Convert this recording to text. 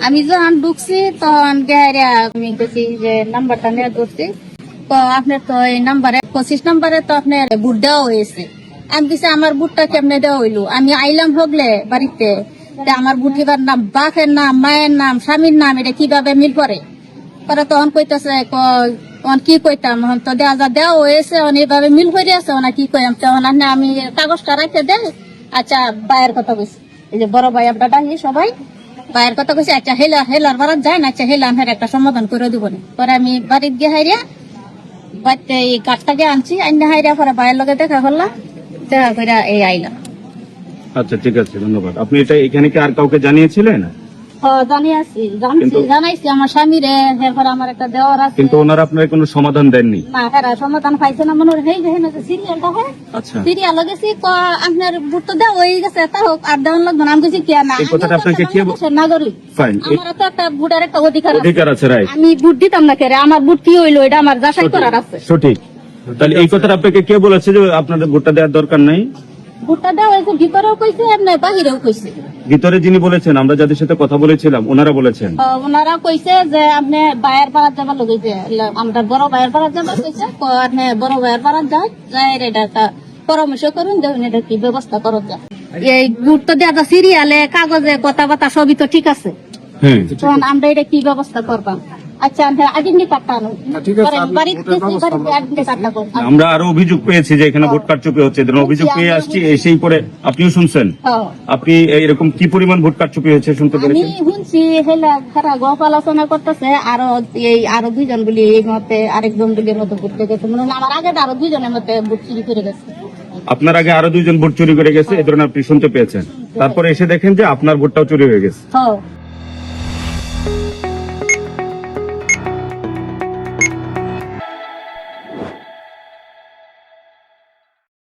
আমি যখন ঢুকছি তখন গেহারিয়া আমি দেখি যে নাম্বারটা নিয়ে ধরছি, তো আপনার তো এই নাম্বারে 25 নাম্বারে তো আপনার বুট দেওয়া হয়েছে। আমি কিছু আমার বুটটা কেমনে দেওয়া হইলো, আমি আইলাম হগলে বাড়িতে, আমার বুট এবার নাম বাপের নাম, মায়ের নাম, স্বামীর নাম, এটা কিভাবে মিল করে পরে তখন কইতেছে কি কইতাম, তো দেওয়া হয়েছে এইভাবে মিল করে আছে ওনা কি কইতাম, তখন আমি কাগজটা রাখতে দে। আচ্ছা ভাইয়ের কথা কইছি, এই যে বড় ভাই আপনার ডাকি সবাই ভাইয়ের কথা কইছে, আচ্ছা হেলার বারাত যায় না, আচ্ছা হেলার একটা সমাধান করে দিব না। পরে আমি বাড়িতে গিয়ে হাইরিয়া বাড়িতে এই কাঠটাকে আনছি, আইনা হাইরিয়া পরে ভাইয়ের লগে দেখা করলাম, দেখা করে এই আইলাম। আচ্ছা ঠিক আছে, ধন্যবাদ। আপনি এটা এখানে কি আর কাউকে জানিয়েছিলেন? জানাইছি আমার স্বামীরে, এরপর আমার একটা দেওয়ার আছে, কিন্তু ওনারা আপনার কোনো সমাধান দেননি? না তারা সমাধান পাইছে না, মনে হয় সিরিয়ালটা হয় আচ্ছা, সিরিয়াল গেছি আপনার বুট তো দেওয়া হয়ে গেছে, তা হোক আর দেওয়ার লাগবে না। আমি কিছু কে না, এই কথাটা আপনাকে কে নাগরিক, ফাইন, আমার তো একটা বুটের একটা অধিকার আছে, রাইট। আমি বুট দিতাম না কেরে, আমার বুট কি হইলো এটা আমার যাচাই করার আছে। সঠিক। তাহলে এই কথাটা আপনাকে কে বলেছে যে আপনাদের ভোটটা দেওয়ার দরকার নাই? বুটটা দেওয়া হয়েছে, ভিতরেও কইছে এমনি বাহিরেও কইছে। ভিতরে যিনি বলেছেন, আমরা যাদের সাথে কথা বলেছিলাম ওনারা বলেছেন, ওনারা কইছে যে আপনি বাইরের পাড়ার যাবার লগেছে, আমরা বড় বাইরের পাড়ার যাবার কইছে, আপনি বড় বাইরের পাড়ার যাই এটা একটা পরামর্শ করুন, দেখুন এটা কি ব্যবস্থা করো যায়। এই গুরুত্ব দেওয়া সিরিয়ালে কাগজে কথাবার্তা সবই তো ঠিক আছে, হ্যাঁ, তখন আমরা এটা কি ব্যবস্থা করবাম? আচ্ছা আইডেন্টি কার্ডটা আনুন, বাড়িতে আইডেন্টি কার্ডটা করুন। আমরা আরো অভিযোগ পেয়েছি যে এখানে ভোট কারচুপি হচ্ছে, অভিযোগ পেয়ে আসছি, এসেই পরে আপনিও শুনছেন। আপনি এরকম কি পরিমাণ ভোট কারচুপি হয়েছে শুনতে আমি পেরেছেন? শুনছি হেলা গপ আলোচনা করতেছে, আরো দুইজন বলি এই মতে আরেকজন বলির মতো ভোট গেছে, মনে হয় আমার আগে আরো দুইজনের মতে ভোট চুরি করে গেছে। আপনার আগে আরো 2 জন ভোট চুরি করে গেছে, এ ধরনের আপনি শুনতে পেয়েছেন, তারপরে এসে দেখেন যে আপনার ভোটটাও চুরি হয়ে গেছে।